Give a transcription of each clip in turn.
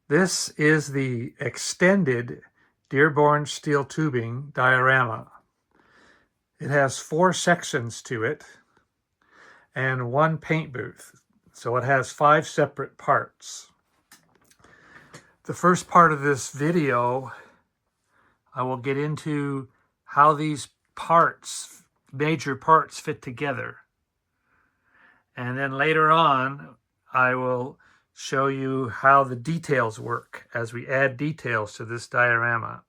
This is the extended Dearborn steel tubing diorama. It has 4 sections to it and 1 paint booth, so it has 5 separate parts. The first part of this video, I will get into how these parts, major parts, fit together. And then later on, I will show you how the details work as we add details to this diorama.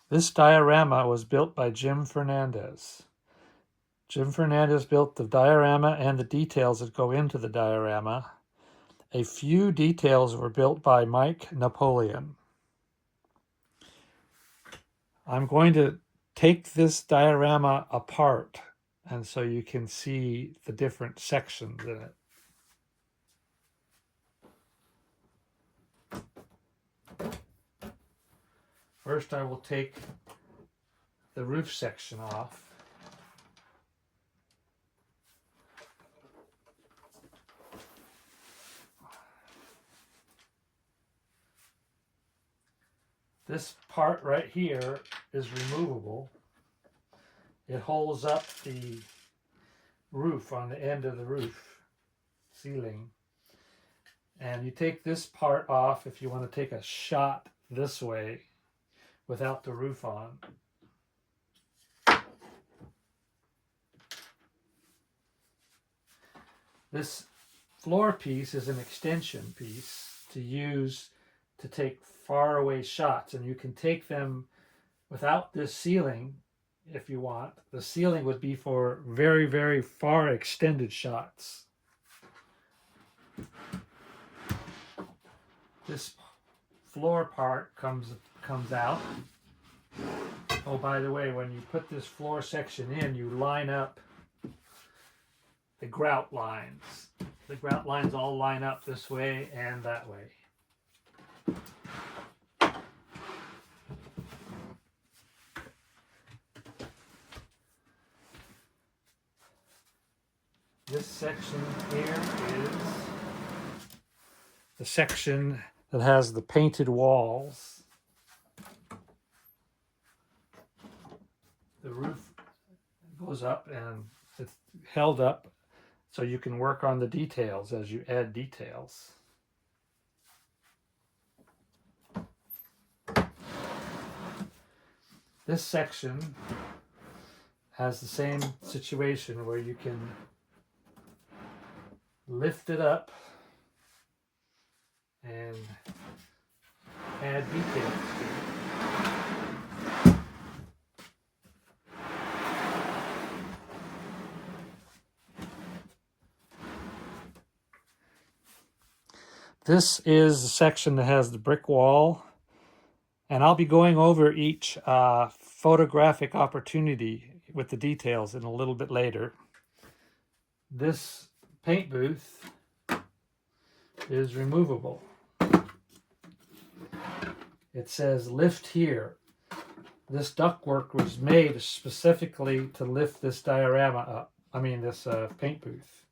This diorama was built by Jim Fernandez. Jim Fernandez built the diorama and the details that go into the diorama. A few details were built by Mike Napoleon. I'm going to take this diorama apart, and so you can see the different sections in it. First, I will take the roof section off. This part right here is removable. It holds up the roof on the end of the roof ceiling. And you take this part off if you want to take a shot this way without the roof on. This floor piece is an extension piece to use to take far away shots, and you can take them without this ceiling if you want. The ceiling would be for very, very far extended shots. This floor part comes out. Oh, by the way, when you put this floor section in, you line up the grout lines. The grout lines all line up this way and that way. This section here is the section that has the painted walls. The roof goes up and it's held up so you can work on the details as you add details. This section has the same situation where you can lift it up and add details to it. This is the section that has the brick wall, and I'll be going over each photographic opportunity with the details in a little bit later. This paint booth is removable. It says lift here. This ductwork was made specifically to lift this diorama up. This paint booth.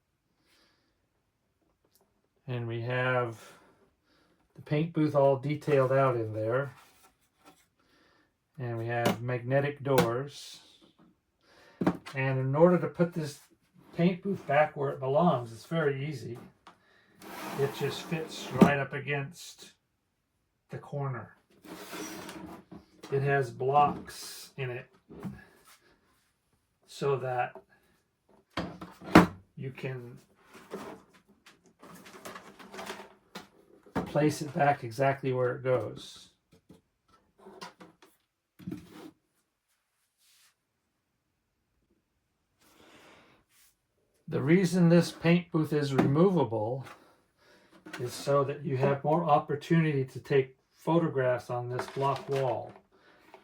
And we have the paint booth all detailed out in there. And we have magnetic doors. And in order to put this paint booth back where it belongs, it's very easy. It just fits right up against the corner. It has blocks in it so that you can place it back exactly where it goes. The reason this paint booth is removable is so that you have more opportunity to take photographs on this block wall.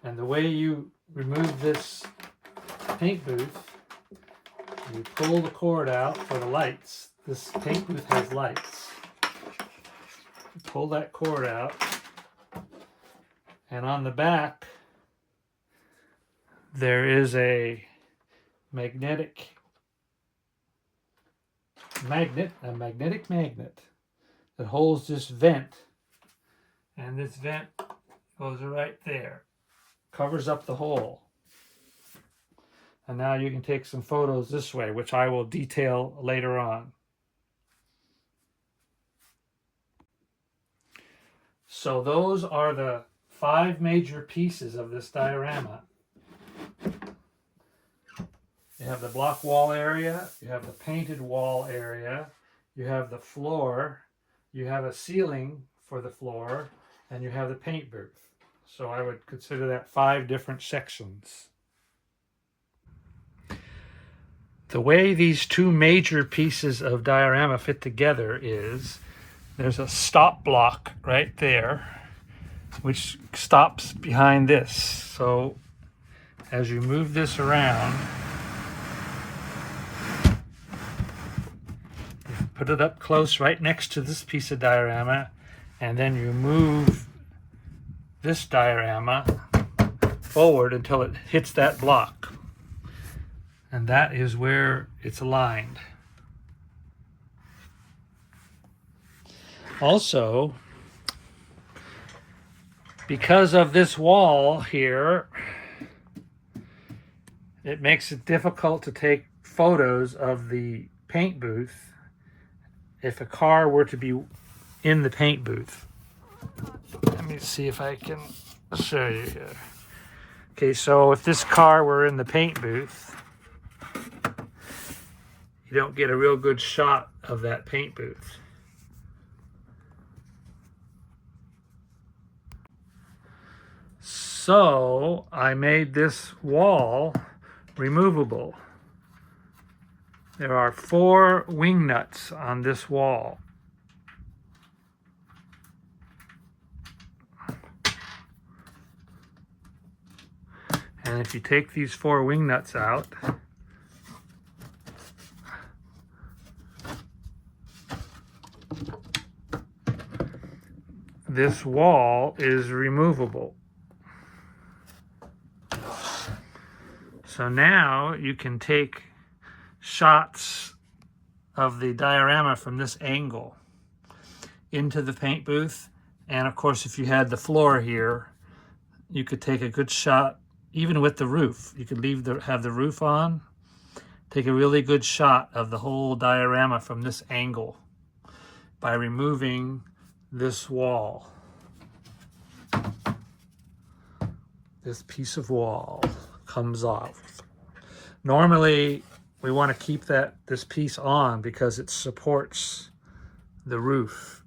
And the way you remove this paint booth, you pull the cord out for the lights. This paint booth has lights. You pull that cord out, and on the back there is a magnetic magnet that holds this vent. And this vent goes right there, covers up the hole. And now you can take some photos this way, which I will detail later on. So those are the 5 major pieces of this diorama. You have the block wall area, you have the painted wall area, you have the floor, you have a ceiling for the floor, and you have the paint booth. So I would consider that 5 different sections. The way these 2 major pieces of diorama fit together is there's a stop block right there, which stops behind this. So as you move this around, you put it up close right next to this piece of diorama, and then you move this diorama forward until it hits that block. And that is where it's aligned. Also, because of this wall here, it makes it difficult to take photos of the paint booth if a car were to be in the paint booth. Let me see if I can show you here. Okay, so if this car were in the paint booth, you don't get a real good shot of that paint booth. So I made this wall removable. There are 4 wing nuts on this wall. And if you take these 4 wing nuts out, this wall is removable. So now you can take shots of the diorama from this angle into the paint booth. And of course, if you had the floor here, you could take a good shot, even with the roof. You could have the roof on, take a really good shot of the whole diorama from this angle by removing this wall. This piece of wall comes off. Normally, we want to keep this piece on because it supports the roof.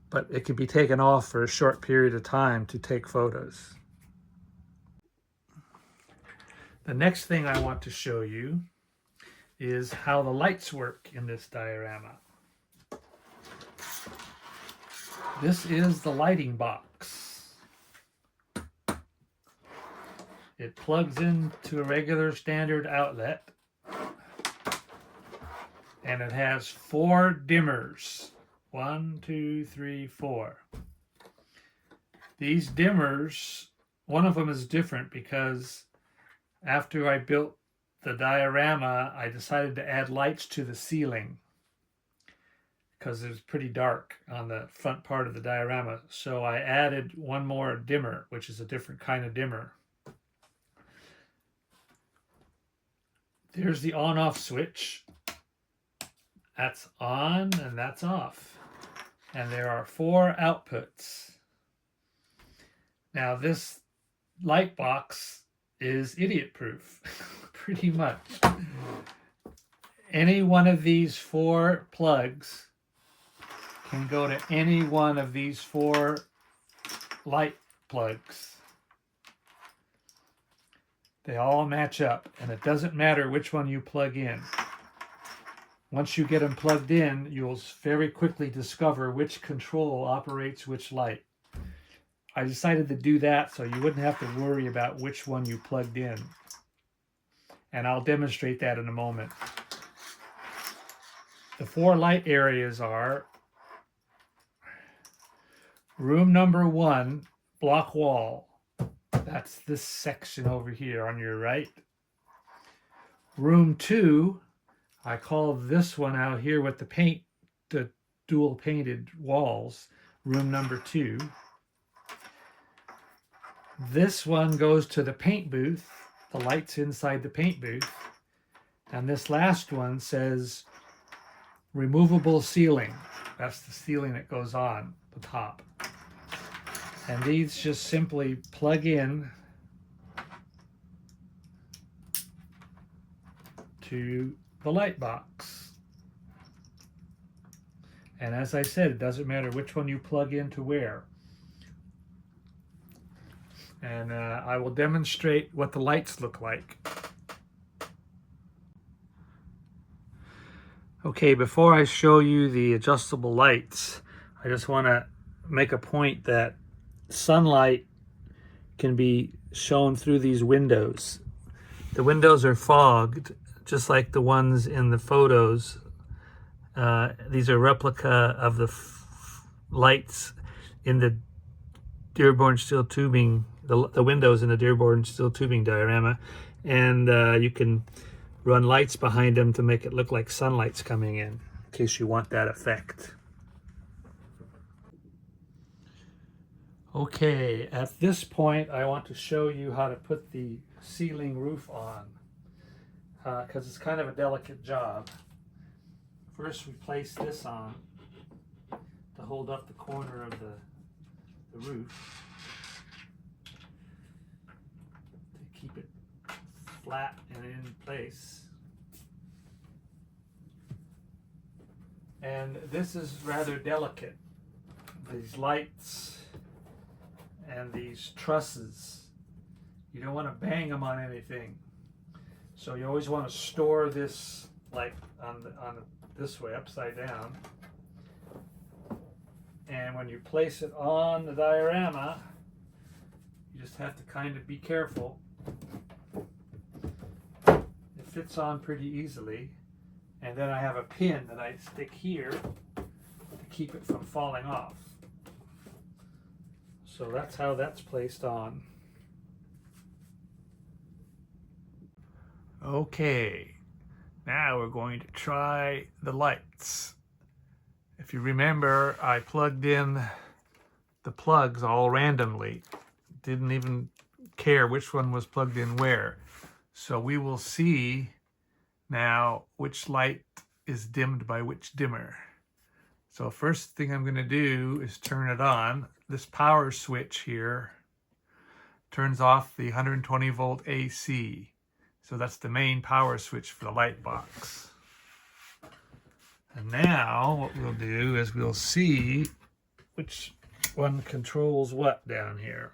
But it can be taken off for a short period of time to take photos. The next thing I want to show you is how the lights work in this diorama. This is the lighting box. It plugs into a regular standard outlet, and it has 4 dimmers. 1, 2, 3, 4. These dimmers, one of them is different because after I built the diorama, I decided to add lights to the ceiling because it was pretty dark on the front part of the diorama. So I added one more dimmer, which is a different kind of dimmer. There's the on-off switch. That's on and that's off. And there are 4 outputs. Now this light box is idiot-proof, pretty much. Any one of these 4 plugs can go to any one of these 4 light plugs. They all match up, and it doesn't matter which one you plug in. Once you get them plugged in, you'll very quickly discover which control operates which light. I decided to do that so you wouldn't have to worry about which one you plugged in. And I'll demonstrate that in a moment. The 4 light areas are room number 1, block wall. That's this section over here on your right. Room 2, I call this one out here with the paint, the dual painted walls, room number 2. This one goes to the paint booth, the lights inside the paint booth. And this last one says removable ceiling. That's the ceiling that goes on the top. And these just simply plug in to the light box. And as I said, it doesn't matter which one you plug into where. And I will demonstrate what the lights look like. Okay, before I show you the adjustable lights, I just want to make a point that sunlight can be shown through these windows. The windows are fogged, just like the ones in the photos. These are replica of the lights in the Dearborn steel tubing, the windows in the Dearborn steel tubing diorama, and you can run lights behind them to make it look like sunlight's coming in case you want that effect. Okay, at this point I want to show you how to put the ceiling roof on, because it's kind of a delicate job. First we place this on to hold up the corner of the roof, to keep it flat and in place. And this is rather delicate. These lights and these trusses, you don't want to bang them on anything. So you always want to store this like on this way, upside down. And when you place it on the diorama, you just have to kind of be careful. It fits on pretty easily. And then I have a pin that I stick here to keep it from falling off. So that's how that's placed on. Okay, now we're going to try the lights. If you remember, I plugged in the plugs all randomly. Didn't even care which one was plugged in where. So we will see now which light is dimmed by which dimmer. So first thing I'm going to do is turn it on. This power switch here turns off the 120 volt AC. So that's the main power switch for the light box. And now what we'll do is we'll see which one controls what down here.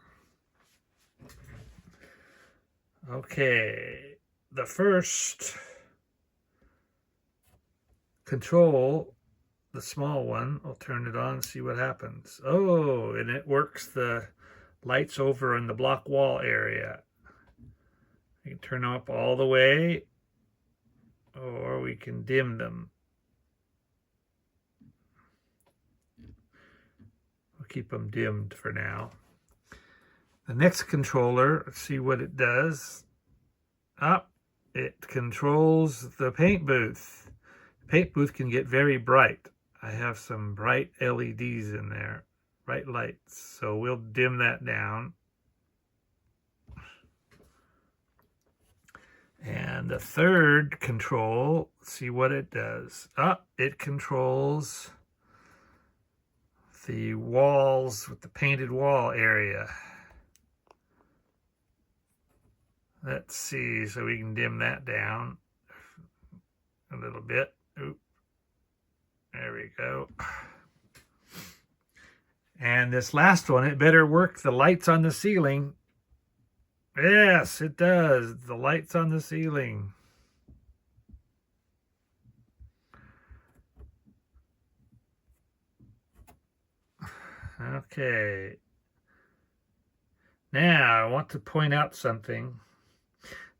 Okay, the first control, the small one, I'll turn it on and see what happens. Oh, and it works the lights over in the block wall area. You can turn them up all the way, or we can dim them. We'll keep them dimmed for now. The next controller, let's see what it does. It controls the paint booth. The paint booth can get very bright. I have some bright LEDs in there, bright lights. So we'll dim that down. And the third control, let's see what it does. It controls the walls with the painted wall area. Let's see, so we can dim that down a little bit. Oop. There we go. And this last one, it better work the lights on the ceiling. Yes, it does. The lights on the ceiling. Okay. Now, I want to point out something.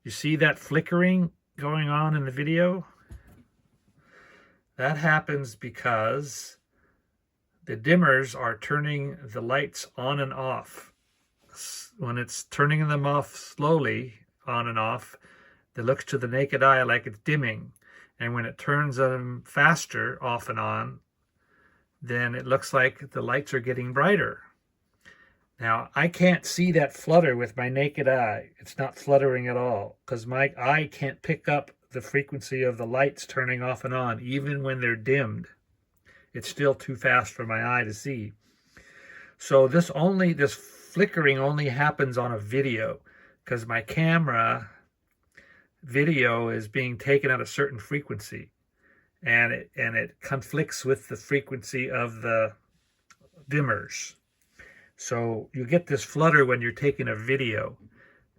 You see that flickering going on in the video? That happens because the dimmers are turning the lights on and off. When it's turning them off slowly, on and off, it looks to the naked eye like it's dimming. And when it turns them faster, off and on, then it looks like the lights are getting brighter. Now, I can't see that flutter with my naked eye. It's not fluttering at all because my eye can't pick up the frequency of the lights turning off and on, even when they're dimmed. It's still too fast for my eye to see. So this flickering only happens on a video because my camera video is being taken at a certain frequency, and it conflicts with the frequency of the dimmers. So you get this flutter when you're taking a video.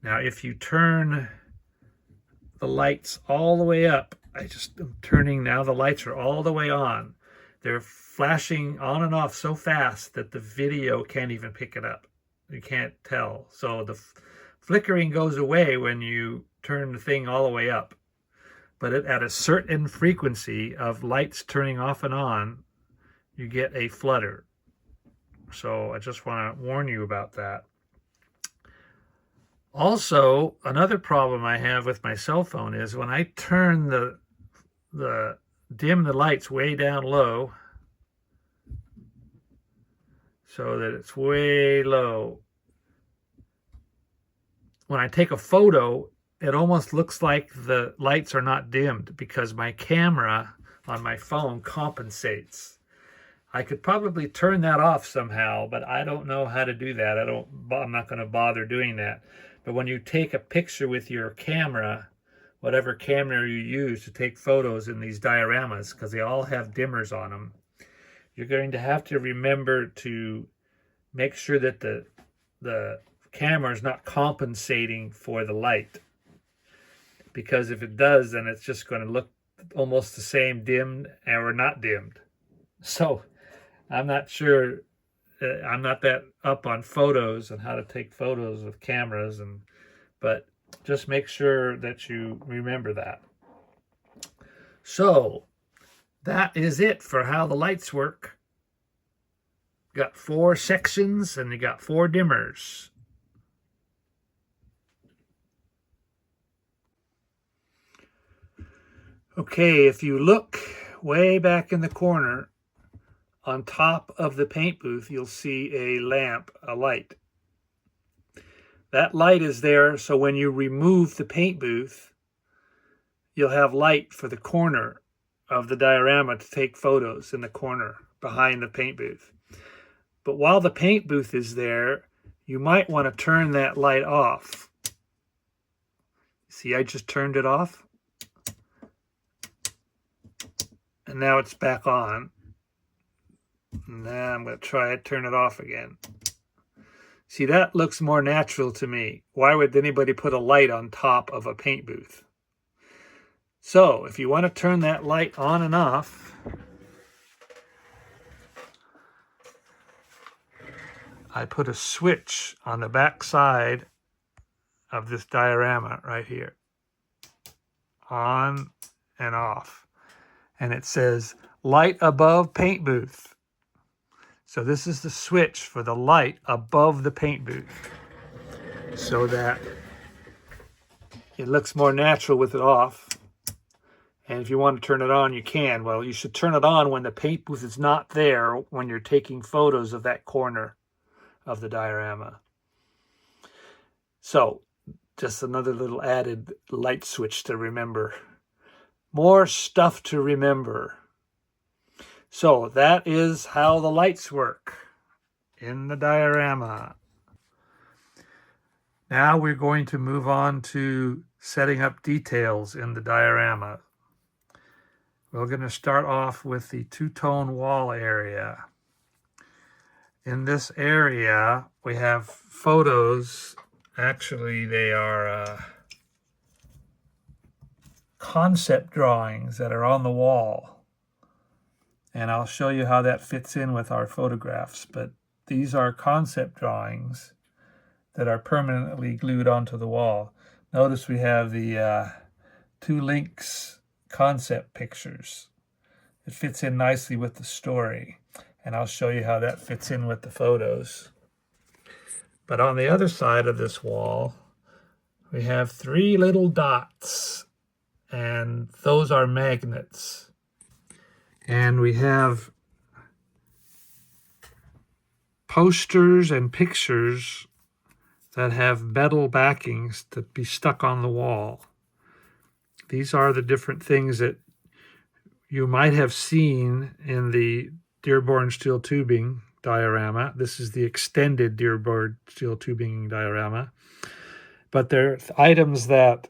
Now, if you turn the lights all the way up, I'm turning now, the lights are all the way on. They're flashing on and off so fast that the video can't even pick it up. You can't tell. So the flickering goes away when you turn the thing all the way up. But at a certain frequency of lights turning off and on, you get a flutter. So I just want to warn you about that. Also, another problem I have with my cell phone is when I turn dim the lights way down low so that it's way low. When I take a photo, it almost looks like the lights are not dimmed because my camera on my phone compensates. I could probably turn that off somehow, but I don't know how to do that. I'm not going to bother doing that. But when you take a picture with your camera, whatever camera you use to take photos in these dioramas, because they all have dimmers on them, you're going to have to remember to make sure that the camera is not compensating for the light. Because if it does, then it's just going to look almost the same dimmed or not dimmed. So I'm not sure, I'm not that up on photos and how to take photos with cameras, but just make sure that you remember that. So that is it for how the lights work. Got 4 sections and you got 4 dimmers. Okay, if you look way back in the corner, on top of the paint booth, you'll see a lamp, a light. That light is there so when you remove the paint booth, you'll have light for the corner of the diorama to take photos in the corner behind the paint booth. But while the paint booth is there, you might want to turn that light off. See, I just turned it off. And now it's back on. Now I'm going to try it, turn it off again. See, that looks more natural to me. Why would anybody put a light on top of a paint booth? So, if you want to turn that light on and off, I put a switch on the back side of this diorama right here. On and off. And it says, light above paint booth. So this is the switch for the light above the paint booth so that it looks more natural with it off. And if you want to turn it on, you can. Well, you should turn it on when the paint booth is not there when you're taking photos of that corner of the diorama. So just another little added light switch to remember. More stuff to remember. So that is how the lights work in the diorama. Now we're going to move on to setting up details in the diorama. We're going to start off with the two-tone wall area. In this area, we have photos. Actually, they are concept drawings that are on the wall. And I'll show you how that fits in with our photographs. But these are concept drawings that are permanently glued onto the wall. Notice we have the 2 LYNX concept pictures. It fits in nicely with the story. And I'll show you how that fits in with the photos. But on the other side of this wall, we have 3 little dots. And those are magnets. And we have posters and pictures that have metal backings to be stuck on the wall. These are the different things that you might have seen in the Dearborn steel tubing diorama. This is the extended Dearborn steel tubing diorama. But they're items that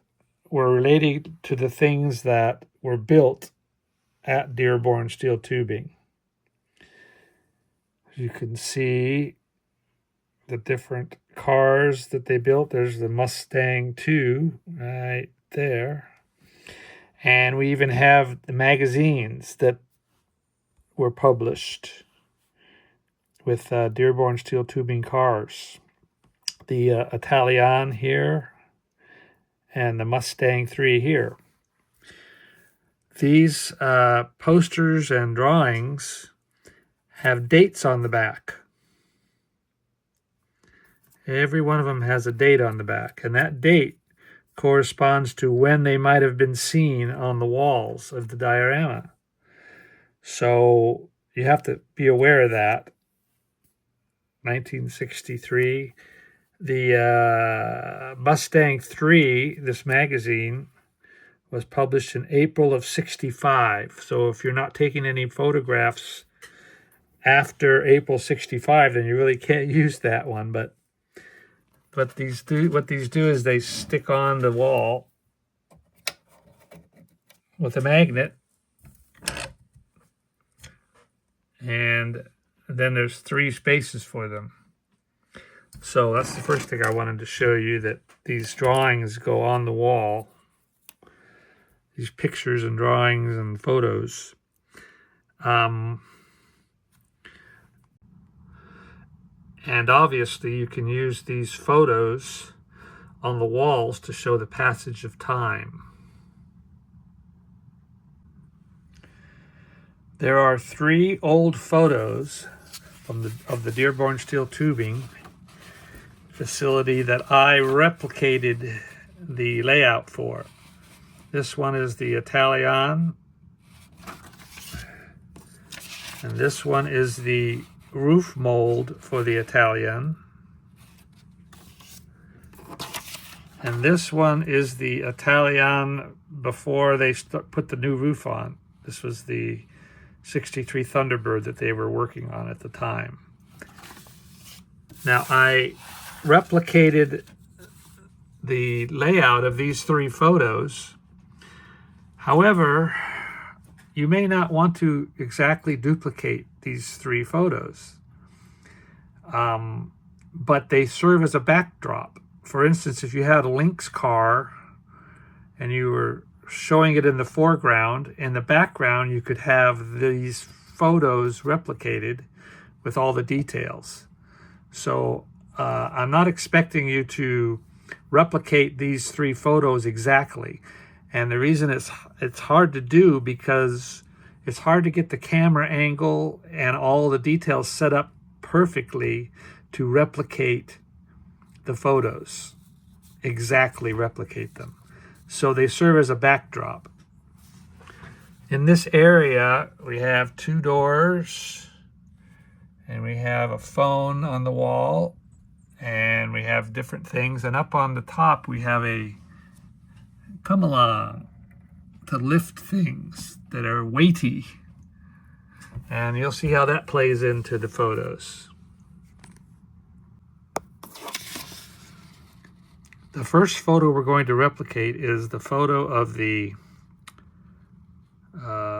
were related to the things that were built at Dearborn steel tubing. You can see the different cars that they built. There's the Mustang 2 right there. And we even have the magazines that were published with Dearborn steel tubing cars. The Italian here and the Mustang 3 here. These posters and drawings have dates on the back. Every one of them has a date on the back, and that date corresponds to when they might have been seen on the walls of the diorama. So you have to be aware of that. 1963. The Mustang 3, this magazine, was published in April of 65. So if you're not taking any photographs after April 65, then you really can't use that one. But what these do is they stick on the wall with a magnet, and then there's 3 spaces for them. So that's the first thing I wanted to show you, that these drawings go on the wall. These pictures and drawings and photos. And obviously you can use these photos on the walls to show the passage of time. There are 3 old photos of the Dearborn steel tubing facility that I replicated the layout for. This one is the Italian, and this one is the roof mold for the Italian, and this one is the Italian before they put the new roof on. This was the 63 Thunderbird that they were working on at the time. Now, I replicated the layout of these 3 photos. However, you may not want to exactly duplicate these 3 photos, but they serve as a backdrop. For instance, if you had a LYNX car and you were showing it in the foreground, in the background you could have these photos replicated with all the details. So I'm not expecting you to replicate these 3 photos exactly. And the reason it's hard to do, because it's hard to get the camera angle and all the details set up perfectly to replicate the photos, exactly replicate them. So they serve as a backdrop. In this area, we have 2 doors, and we have a phone on the wall, and we have different things. And up on the top, we have a come along to lift things that are weighty. And you'll see how that plays into the photos. The first photo we're going to replicate is the photo of the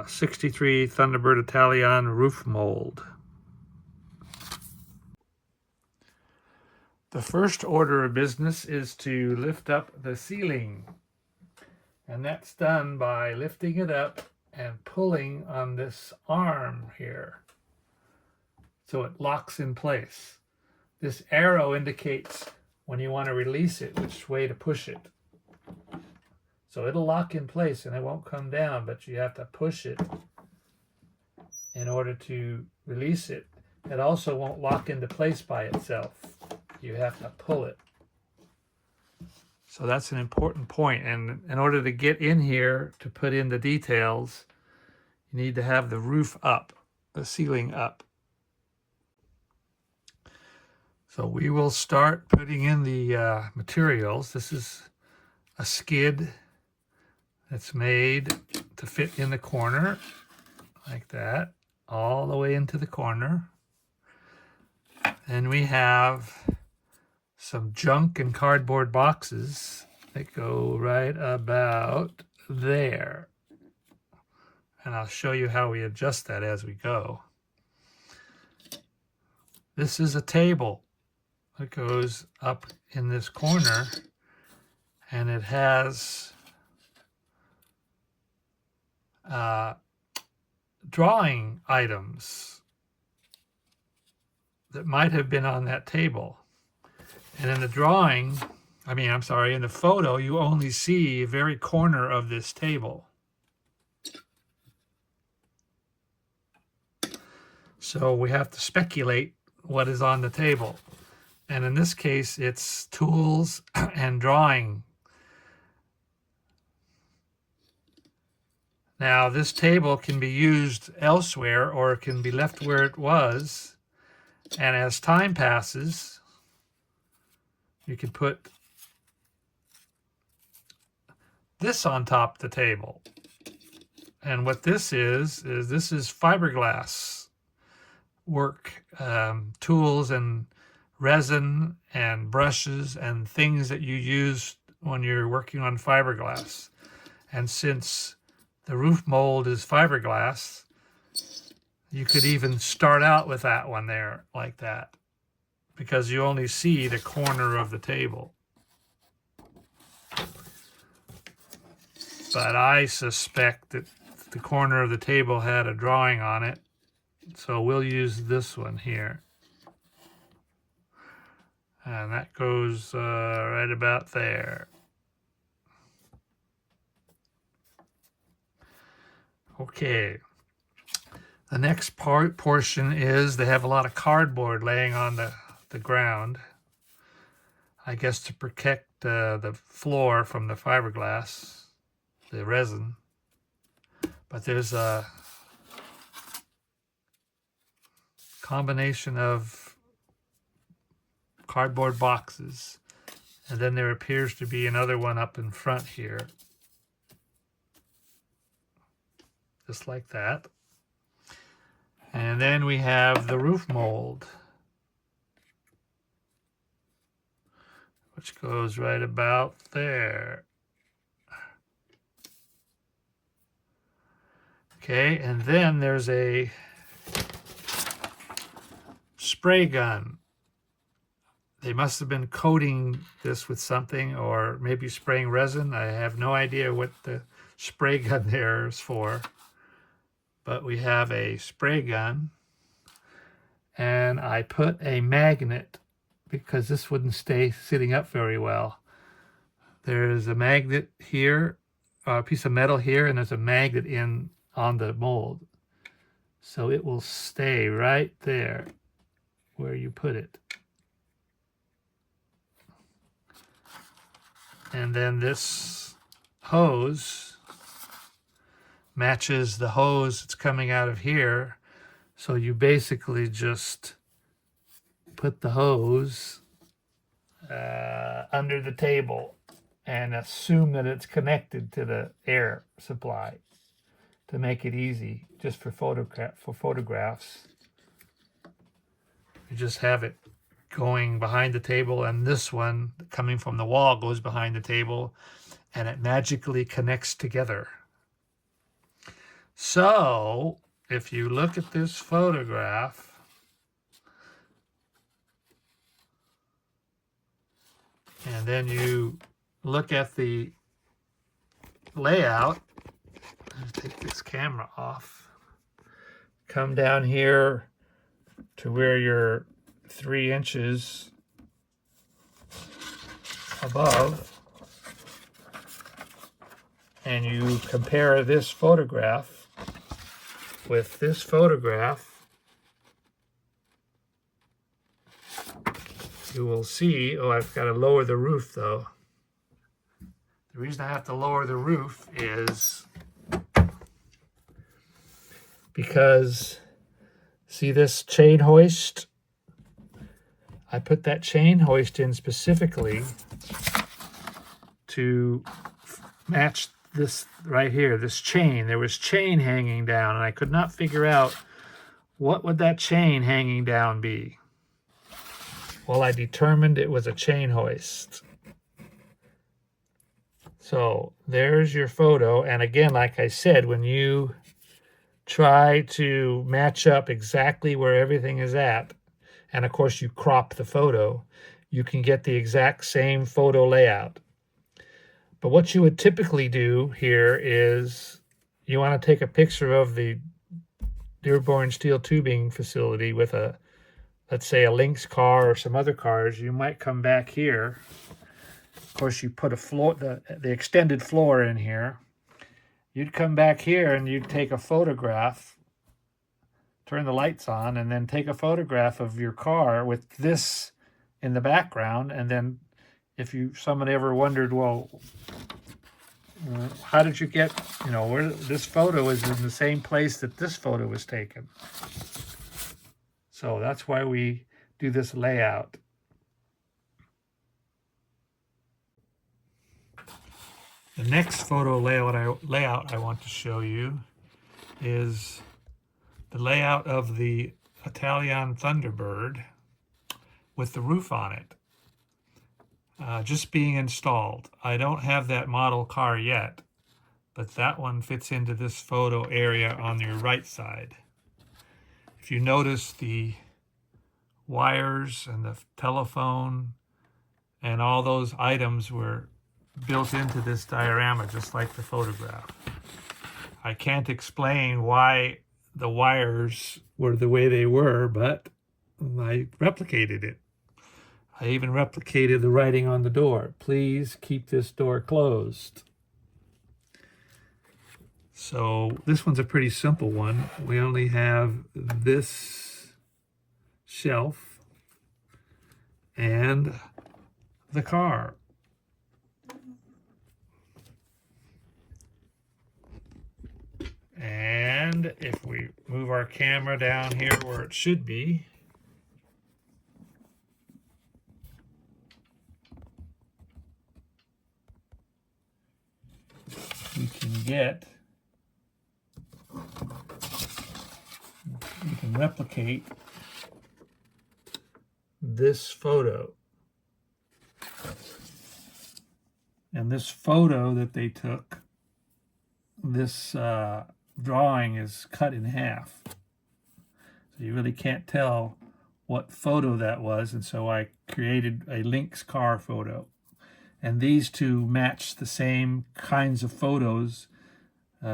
63 Thunderbird Italian roof mold. The first order of business is to lift up the ceiling. And that's done by lifting it up and pulling on this arm here, so it locks in place. This arrow indicates when you want to release it, which way to push it. So it'll lock in place and it won't come down, but you have to push it in order to release it. It also won't lock into place by itself. You have to pull it. So that's an important point. And in order to get in here to put in the details, you need to have the roof up, the ceiling up. So we will start putting in the materials. This is a skid that's made to fit in the corner like that, all the way into the corner. And we have some junk and cardboard boxes that go right about there. And I'll show you how we adjust that as we go. This is a table that goes up in this corner, and it has drawing items that might have been on that table. And in the drawing, in the photo, you only see a very corner of this table. So we have to speculate what is on the table. And in this case, it's tools and drawing. Now, this table can be used elsewhere, or it can be left where it was. And as time passes, you can put this on top of the table. And what this is this is fiberglass work, tools and resin and brushes and things that you use when you're working on fiberglass. And since the roof mold is fiberglass, you could even start out with that one there like that, because you only see the corner of the table. But I suspect that the corner of the table had a drawing on it, so we'll use this one here. And that goes right about there. Okay. The next portion is they have a lot of cardboard laying on the ground, I guess to protect the floor from the fiberglass, the resin. But there's a combination of cardboard boxes, and then there appears to be another one up in front here, just like that. And then we have the roof mold, which goes right about there. Okay, and then there's a spray gun. They must have been coating this with something, or maybe spraying resin. I have no idea what the spray gun there is for. But we have a spray gun, and I put a magnet because this wouldn't stay sitting up very well. There's a magnet here, a piece of metal here, and there's a magnet on the mold. So it will stay right there where you put it. And then this hose matches the hose that's coming out of here. So you basically just put the hose under the table and assume that it's connected to the air supply to make it easy, just for photographs. You just have it going behind the table, and this one coming from the wall goes behind the table, and it magically connects together. So if you look at this photograph, and then you look at the layout, take this camera off, come down here to where you're 3 inches above, and you compare this photograph with this photograph, you will see, I've got to lower the roof though. The reason I have to lower the roof is because, see this chain hoist? I put that chain hoist in specifically to match this right here, this chain. There was chain hanging down, and I could not figure out what would that chain hanging down be. Well, I determined it was a chain hoist. So there's your photo. And again, like I said, when you try to match up exactly where everything is at, and of course you crop the photo, you can get the exact same photo layout. But what you would typically do here is you want to take a picture of the Dearborn steel tubing facility with a, let's say, a LYNX car or some other cars. You might come back here. Of course, you put a floor, the extended floor in here. You'd come back here and you'd take a photograph, turn the lights on, and then take a photograph of your car with this in the background. And then if someone ever wondered, well, how did you get, where this photo is in the same place that this photo was taken. So that's why we do this layout. The next photo layout I want to show you is the layout of the Italian Thunderbird with the roof on it. Just being installed. I don't have that model car yet, but that one fits into this photo area on your right side. If you notice, the wires and the telephone and all those items were built into this diorama, just like the photograph. I can't explain why the wires were the way they were, but I replicated it. I even replicated the writing on the door. Please keep this door closed. So this one's a pretty simple one. We only have this shelf and the car. And if we move our camera down here where it should be, we can replicate this photo. And this photo that they took, this drawing is cut in half. So you really can't tell what photo that was, and so I created a LYNX car photo. And these two match the same kinds of photos,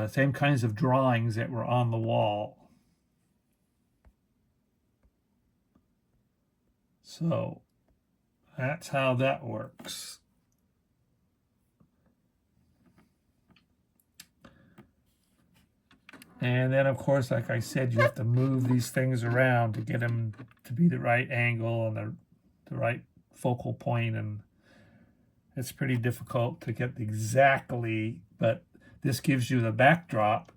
same kinds of drawings that were on the wall. So that's how that works. And then, of course, like I said, you have to move these things around to get them to be the right angle and the right focal point, and it's pretty difficult to get exactly, but this gives you the backdrop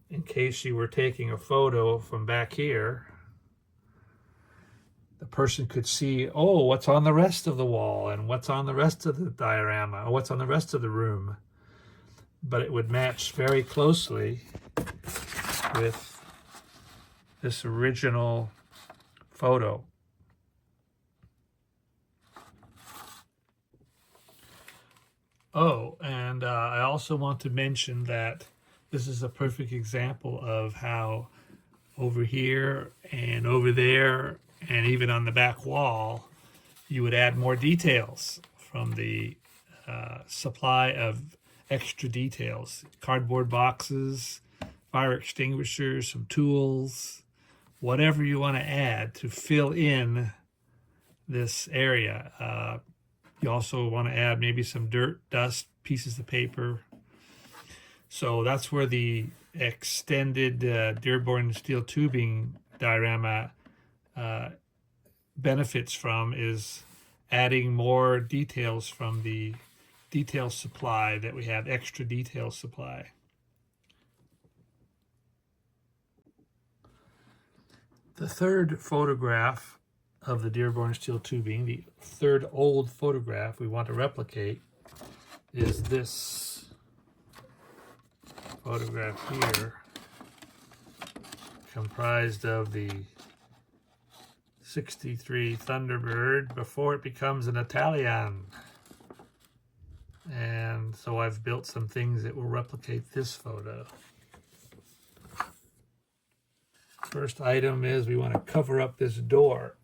in case you were taking a photo from back here. The person could see, oh, what's on the rest of the wall and what's on the rest of the diorama, or what's on the rest of the room. But it would match very closely with this original photo. Oh, and I also want to mention that this is a perfect example of how over here and over there and even on the back wall, you would add more details from the supply of extra details. Cardboard boxes, fire extinguishers, some tools, whatever you want to add to fill in this area. You also want to add maybe some dirt, dust, pieces of paper. So that's where the extended Dearborn steel tubing diorama benefits from, is adding more details from the detail supply that we have, extra detail supply. The third photograph of the Dearborn steel tubing. The third old photograph we want to replicate is this photograph here, comprised of the 63 Thunderbird before it becomes an Italian. And so I've built some things that will replicate this photo. First item is we want to cover up this door.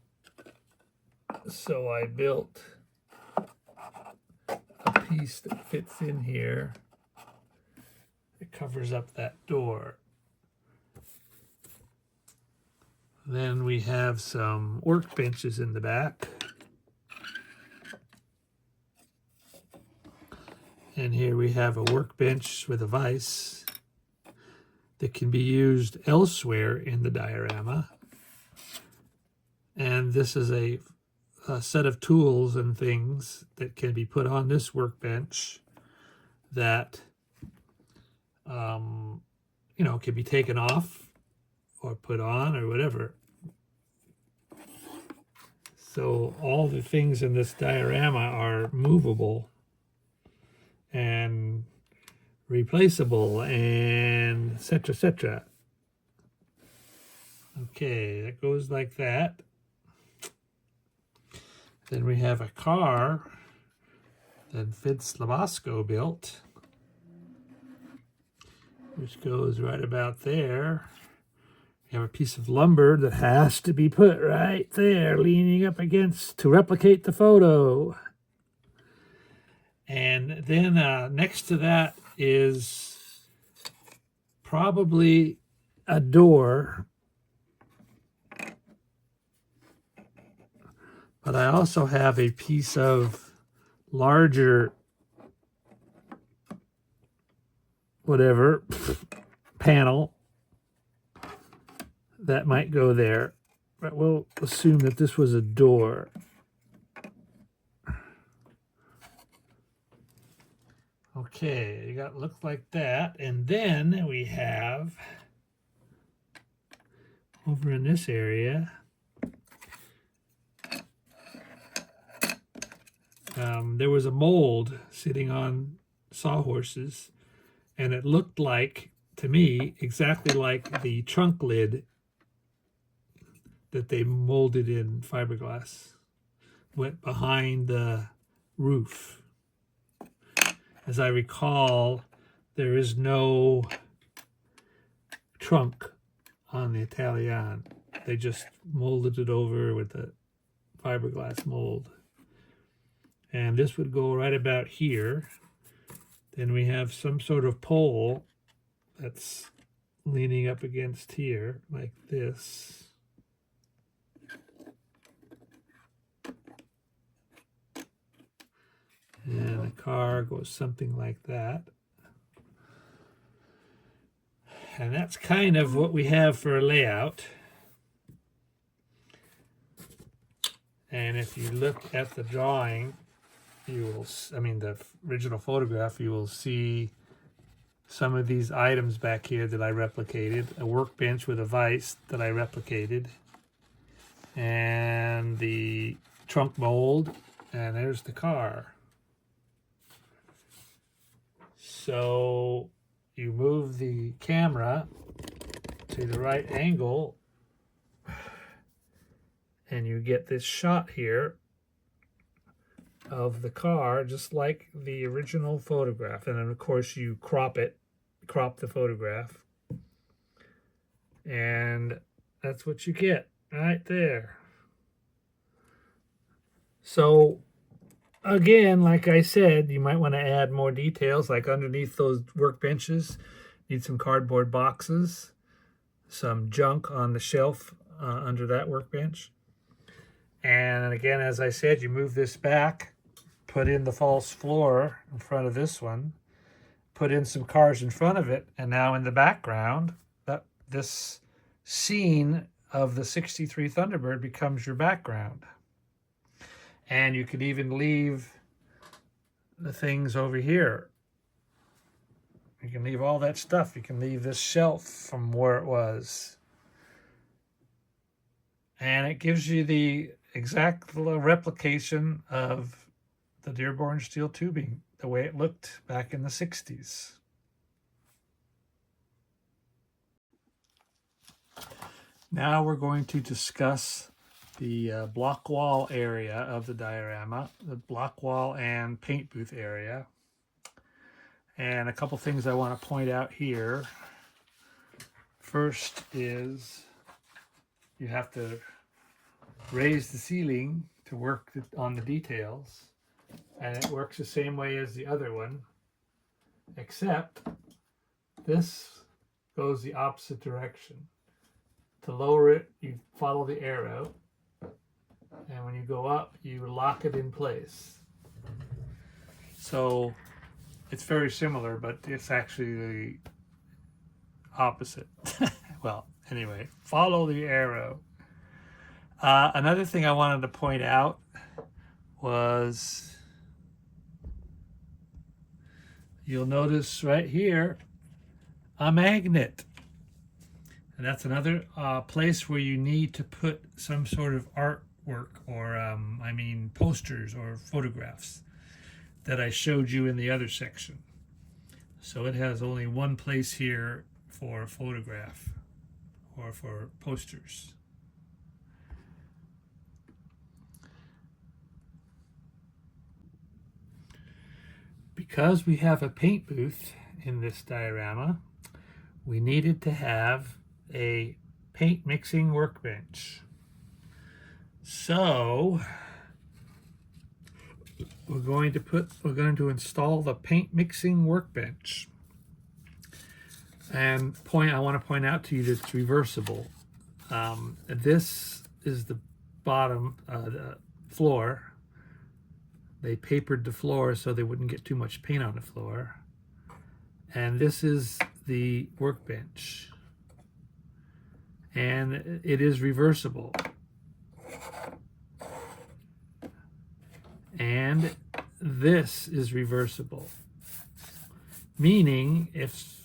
So I built a piece that fits in here. It covers up that door. Then we have some workbenches in the back. And here we have a workbench with a vise that can be used elsewhere in the diorama. And this is a set of tools and things that can be put on this workbench that, you know, can be taken off or put on or whatever. So all the things in this diorama are movable and replaceable and etc. etc. Okay, that goes like that. Then we have a car that Vince Labasco built, which goes right about there. We have a piece of lumber that has to be put right there, leaning up against to replicate the photo. And then next to that is probably a door. But I also have a piece of larger, whatever, panel that might go there. But we'll assume that this was a door. Okay, you got looks like that. And then we have over in this area, there was a mold sitting on sawhorses, and it looked like, to me, exactly like the trunk lid that they molded in fiberglass. Went behind the roof. As I recall, there is no trunk on the Italian. They just molded it over with a fiberglass mold. And this would go right about here. Then we have some sort of pole that's leaning up against here, like this. And the car goes something like that. And that's kind of what we have for a layout. And if you look at the drawing, you will, the original photograph, you will see some of these items back here that I replicated. A workbench with a vise that I replicated. And the trunk mold. And there's the car. So you move the camera to the right angle and you get this shot here of the car, just like the original photograph. And then of course you crop the photograph, and that's what you get right there. So again, like I said, you might want to add more details, like underneath those workbenches, need some cardboard boxes, some junk on the shelf under that workbench. And again, as I said, you move this back, put in the false floor in front of this one, put in some cars in front of it, and now in the background, this scene of the 63 Thunderbird becomes your background. And you could even leave the things over here. You can leave all that stuff. You can leave this shelf from where it was. And it gives you exact replication of the Dearborn steel tubing, the way it looked back in the 60s. Now we're going to discuss the block wall area of the diorama, the block wall and paint booth area. And a couple things I want to point out here. First is you have to raise the ceiling to work on the details, and it works the same way as the other one, except this goes the opposite direction. To lower it, you follow the arrow, and when you go up, you lock it in place. So it's very similar, but it's actually the opposite. Well, anyway, follow the arrow. Another thing I wanted to point out was, you'll notice right here a magnet. And that's another place where you need to put some sort of artwork or, posters or photographs that I showed you in the other section. So it has only one place here for a photograph or for posters. Because we have a paint booth in this diorama, we needed to have a paint mixing workbench. So we're going to install the paint mixing workbench. And I want to point out to you that it's reversible. This is the bottom, the floor. They papered the floor so they wouldn't get too much paint on the floor. And this is the workbench. And it is reversible. And this is reversible. Meaning, if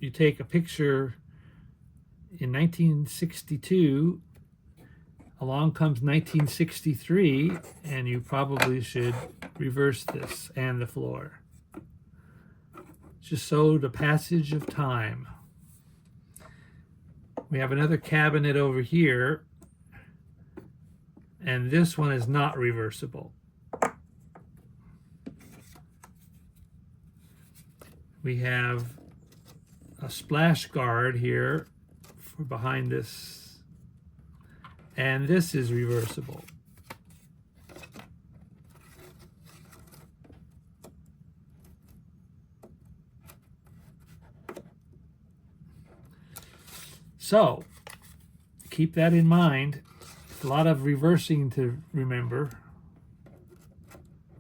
you take a picture in 1962, along comes 1963, and you probably should reverse this and the floor. Just so the passage of time. We have another cabinet over here, and this one is not reversible. We have a splash guard here for behind this, and this is reversible. So keep that in mind. A lot of reversing to remember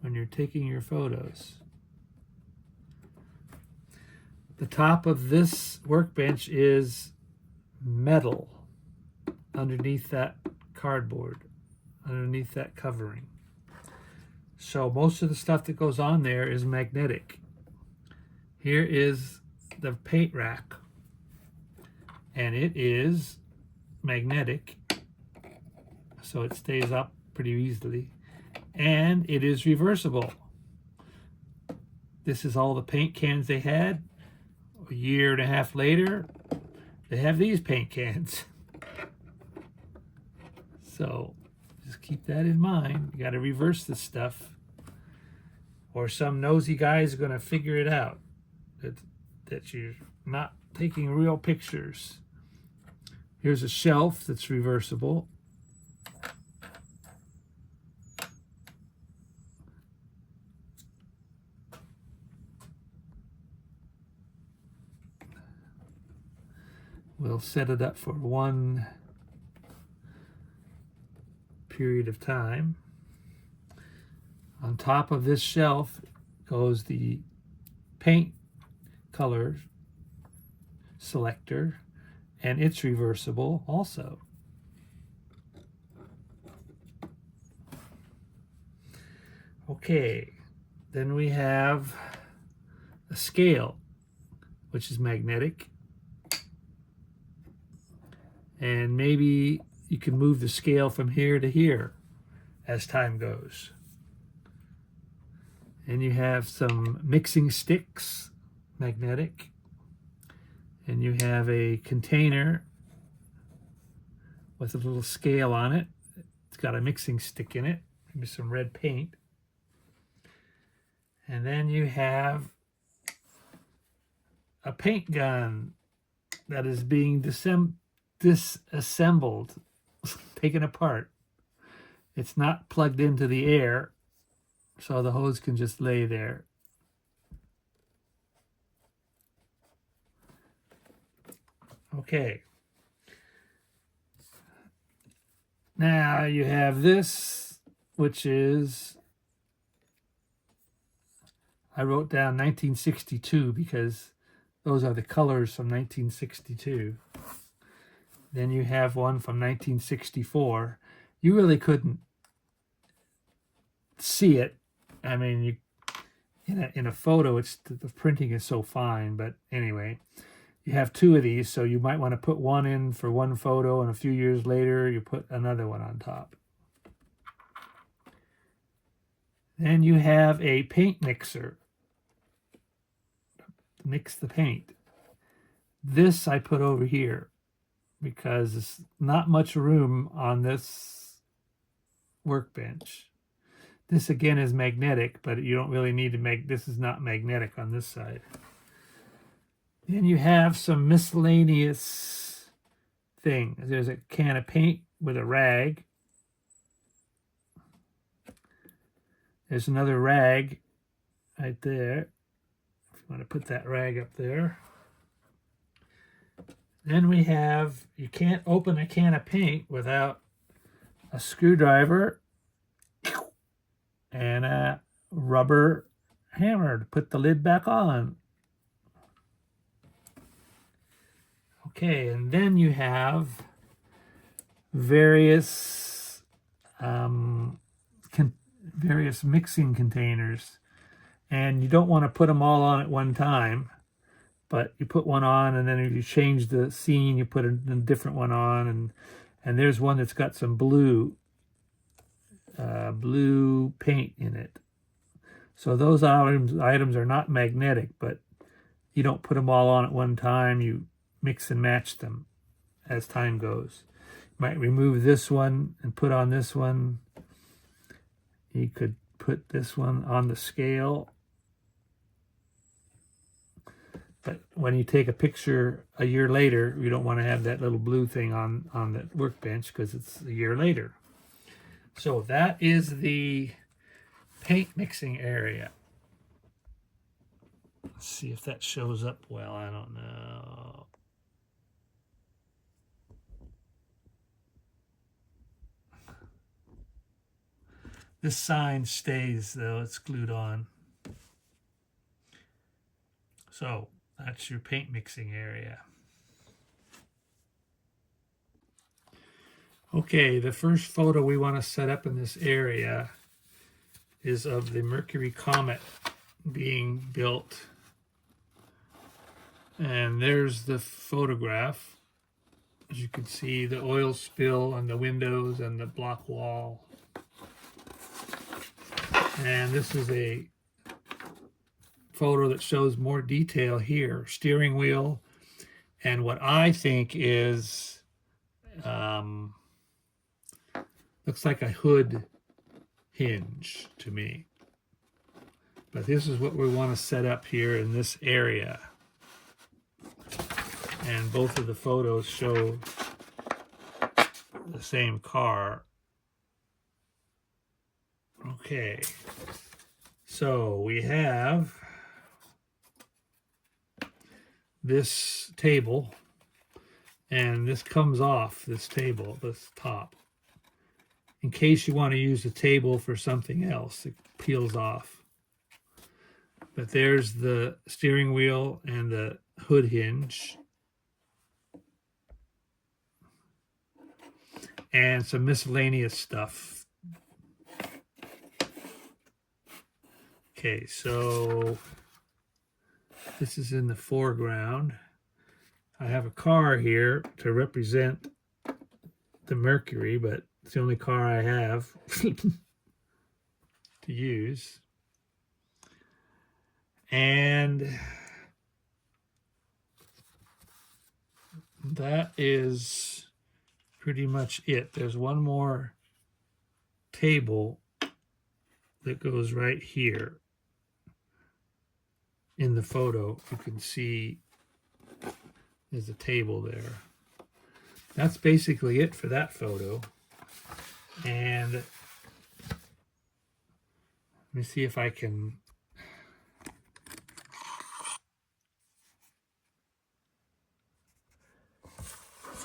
when you're taking your photos. The top of this workbench is metal underneath that cardboard, underneath that covering. So most of the stuff that goes on there is magnetic. Here is the paint rack, and it is magnetic, so it stays up pretty easily, and it is reversible. This is all the paint cans they had. A year and a half later, they have these paint cans. So just keep that in mind. You got to reverse this stuff, or some nosy guys are going to figure it out that you're not taking real pictures. Here's a shelf that's reversible. We'll set it up for one period of time. On top of this shelf goes the paint color selector, and it's reversible also. Okay, then we have a scale, which is magnetic. And maybe you can move the scale from here to here as time goes. And you have some mixing sticks, magnetic. And you have a container with a little scale on it. It's got a mixing stick in it, maybe some red paint. And then you have a paint gun that is being disassembled, taken apart. It's not plugged into the air, so the hose can just lay there. Okay. Now you have this, which is, I wrote down 1962 because those are the colors from 1962. Then you have one from 1964. You really couldn't see it. I mean, you in a photo, it's the printing is so fine. But anyway, you have two of these, so you might want to put one in for one photo, and a few years later, you put another one on top. Then you have a paint mixer. Mix the paint. This I put over here because there's not much room on this workbench. This again is magnetic, but you don't really need to make, this is not magnetic on this side. Then you have some miscellaneous things. There's a can of paint with a rag. There's another rag right there. If you want to put that rag up there. Then we have, you can't open a can of paint without a screwdriver and a rubber hammer to put the lid back on. Okay, and then you have various various mixing containers, and you don't want to put them all on at one time, but you put one on, and then if you change the scene, you put a different one on, and there's one that's got some blue paint in it. So those items are not magnetic, but you don't put them all on at one time. You mix and match them as time goes. You might remove this one and put on this one. You could put this one on the scale. But when you take a picture a year later, you don't want to have that little blue thing on the workbench because it's a year later. So that is the paint mixing area. Let's see if that shows up well. I don't know. This sign stays, though. It's glued on. So that's your paint mixing area. Okay, the first photo we want to set up in this area is of the Mercury comet being built. And there's the photograph. As you can see, the oil spill on the windows and the block wall. And this is a photo that shows more detail here. Steering wheel and what I think is looks like a hood hinge to me. But this is what we want to set up here in this area. And both of the photos show the same car. Okay, so we have this table, and this comes off this table, this top. In case you want to use the table for something else, it peels off. But there's the steering wheel and the hood hinge. And some miscellaneous stuff. Okay, so this is in the foreground. I have a car here to represent the Mercury, but it's the only car I have to use. And that is pretty much it. There's one more table that goes right here in the photo. You can see there's a table there. That's basically it for that photo. And let me see if I can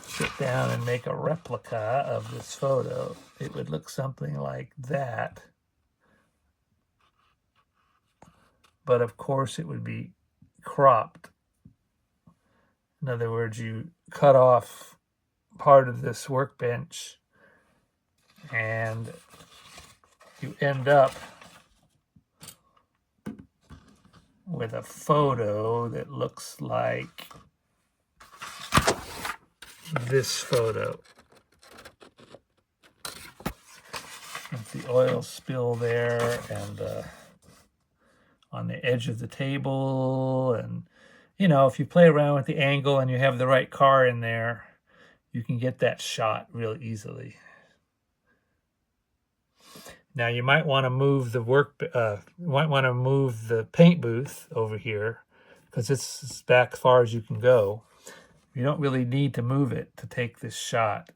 sit down and make a replica of this photo. It would look something like that. But of course it would be cropped. In other words, you cut off part of this workbench and you end up with a photo that looks like this photo. With the oil spill there and on the edge of the table. And, you know, if you play around with the angle and you have the right car in there, you can get that shot real easily. Now you might want to move the the paint booth over here because it's as back as far as you can go. You don't really need to move it to take this shot,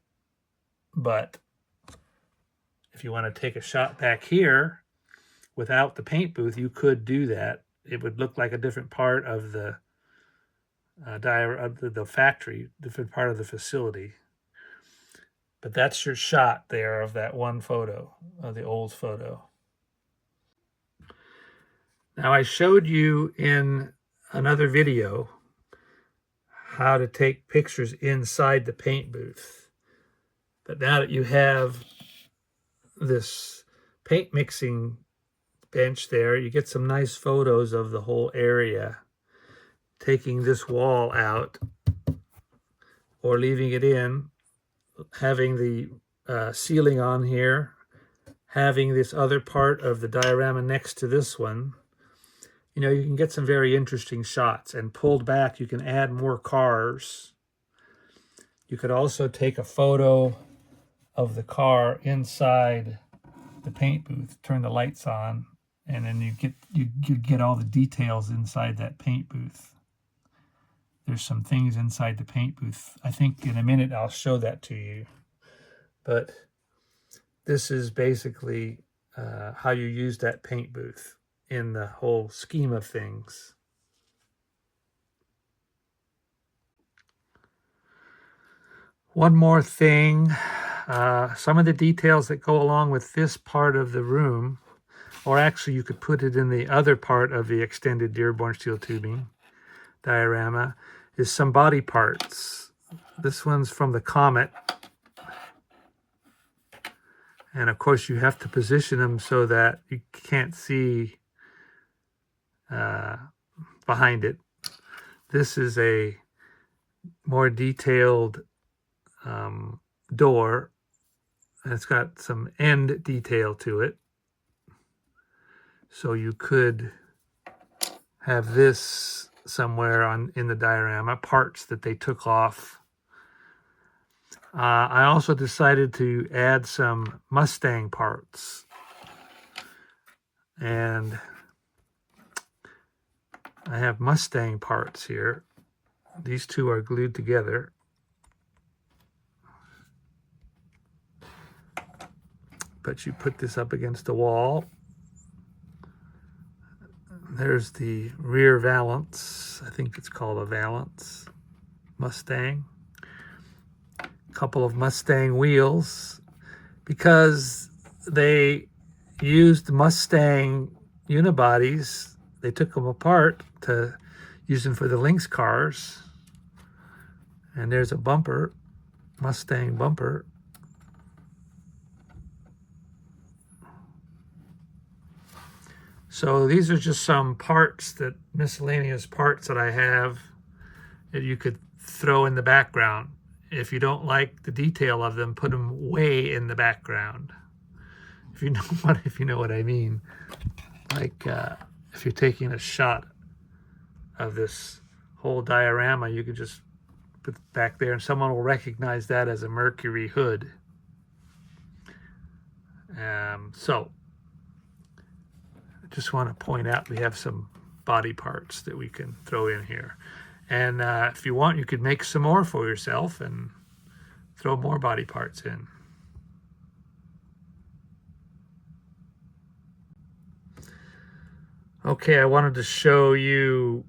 but if you want to take a shot back here without the paint booth, you could do that. It would look like a different part of the factory, different part of the facility. But that's your shot there of that one photo, of the old photo. Now I showed you in another video how to take pictures inside the paint booth. But now that you have this paint mixing bench there, you get some nice photos of the whole area. Taking this wall out or leaving it in, having the ceiling on here, having this other part of the diorama next to this one, you know, you can get some very interesting shots. And pulled back, you can add more cars. You could also take a photo of the car inside the paint booth, turn the lights on, and then you get all the details inside that paint booth. There's some things inside the paint booth. I think in a minute I'll show that to you. But this is basically how you use that paint booth in the whole scheme of things. One more thing, some of the details that go along with this part of the room, or actually you could put it in the other part of the extended Dearborn steel tubing diorama, is some body parts. This one's from the Comet. And of course you have to position them so that you can't see behind it. This is a more detailed door, and it's got some end detail to it. So you could have this somewhere in the diorama, parts that they took off. I also decided to add some Mustang parts. And I have Mustang parts here. These two are glued together. But you put this up against the wall. There's the rear valance. I think it's called a valance. Mustang. A couple of Mustang wheels. Because they used Mustang unibodies, they took them apart to use them for the LYNX cars. And there's a bumper, Mustang bumper. So these are just some parts, miscellaneous parts that I have that you could throw in the background. if you don't like the detail of them, put them way in the background. If you know what I mean. Like if you're taking a shot of this whole diorama, you could just put it back there and someone will recognize that as a Mercury hood. So I just want to point out we have some body parts that we can throw in here. And if you want, you could make some more for yourself and throw more body parts in. Okay, I wanted to show you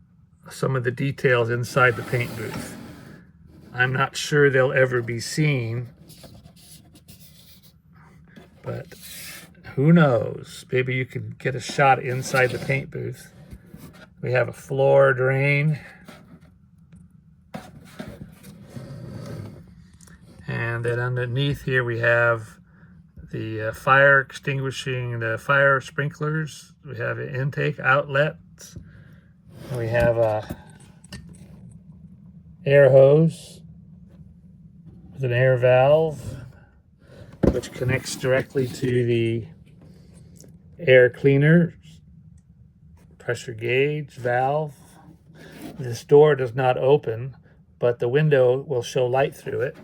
some of the details inside the paint booth. I'm not sure they'll ever be seen, but who knows? Maybe you can get a shot inside the paint booth. We have a floor drain. And then underneath here we have the fire extinguishing, the fire sprinklers. We have an intake outlets. We have a air hose with an air valve, which connects directly to the air cleaner pressure gauge valve. This door does not open, but the window will show light through it.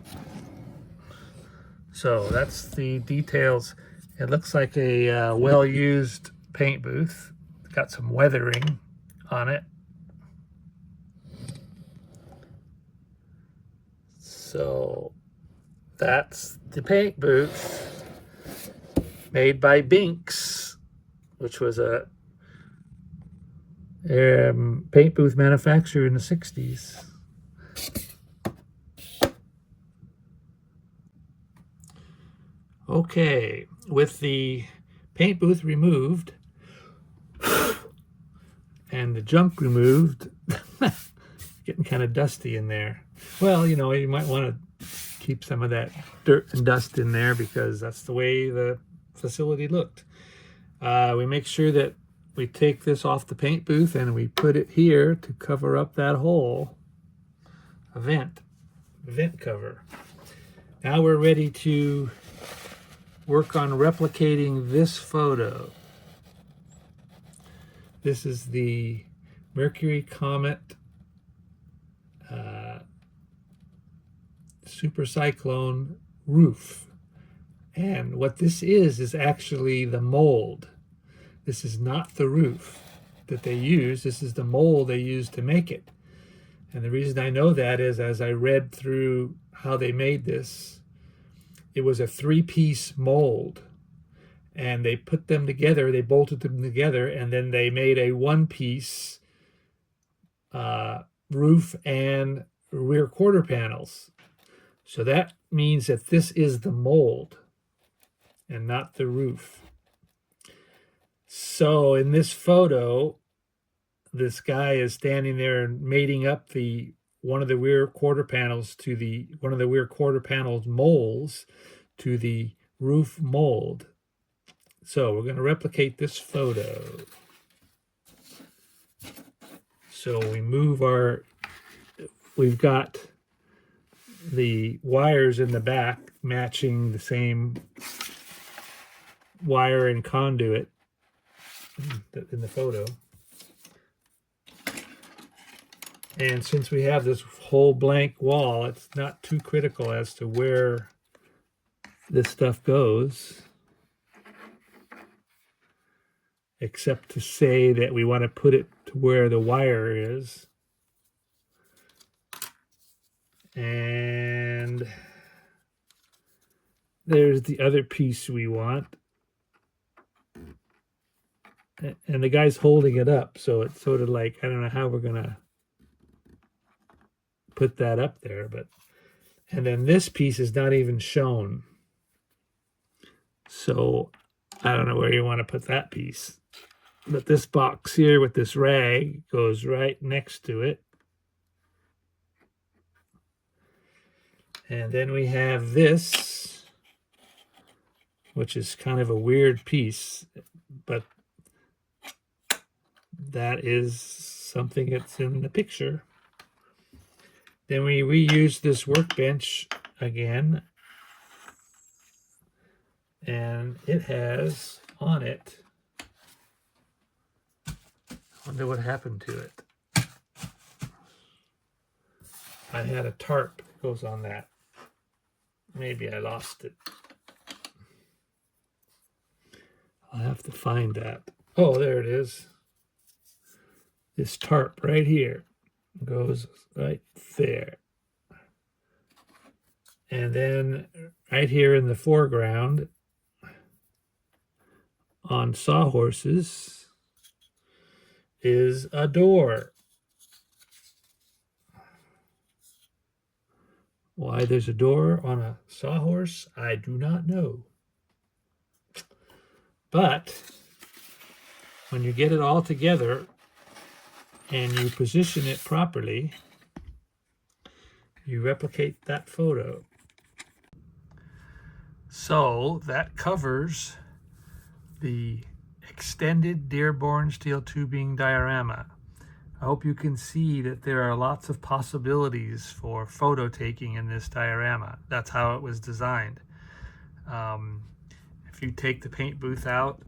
So that's the details. It looks like a well-used paint booth. It's got some weathering on it. So that's the paint booth made by LYNX, which was a paint booth manufacturer in the 60s. Okay, with the paint booth removed and the junk removed, getting kind of dusty in there. Well, you know, you might want to keep some of that dirt and dust in there because that's the way the facility looked. We make sure that we take this off the paint booth and we put it here to cover up that hole, a vent cover. Now we're ready to work on replicating this photo. This is the Mercury Comet supercyclone roof. And what this is actually the mold. This is not the roof that they use. This is the mold they use to make it. And the reason I know that is as I read through how they made this, it was a 3-piece mold. And they put them together, they bolted them together, and then they made a 1-piece roof and rear quarter panels. So that means that this is the mold and not the roof. So in this photo, this guy is standing there and mating up one of the rear quarter panels to one of the rear quarter panels molds to the roof mold. So we're going to replicate this photo. So we've got the wires in the back matching the same wire and conduit in the photo. And since we have this whole blank wall, it's not too critical as to where this stuff goes, except to say that we want to put it to where the wire is. And there's the other piece we want. And the guy's holding it up, so it's sort of like, I don't know how we're going to put that up there, but, and then this piece is not even shown. So I don't know where you want to put that piece. But this box here with this rag goes right next to it. And then we have this, which is kind of a weird piece, but that is something that's in the picture. Then we reused this workbench again, and it has on it, I wonder what happened to it. I had a tarp that goes on that. Maybe I lost it. I'll have to find that. Oh, there it is. This tarp right here goes right there. And then right here in the foreground on sawhorses is a door. Why there's a door on a sawhorse, I do not know. But when you get it all together and you position it properly, you replicate that photo. So that covers the extended Dearborn steel tubing diorama. I hope you can see that there are lots of possibilities for photo taking in this diorama. That's how it was designed. If you take the paint booth out,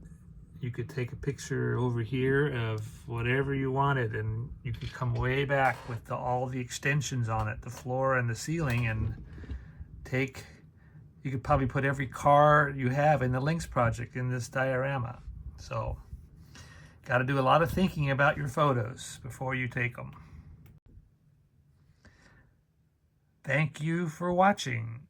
you could take a picture over here of whatever you wanted, and you could come way back with all the extensions on it, the floor and the ceiling, and you could probably put every car you have in the LYNX project in this diorama. So, got to do a lot of thinking about your photos before you take them. Thank you for watching.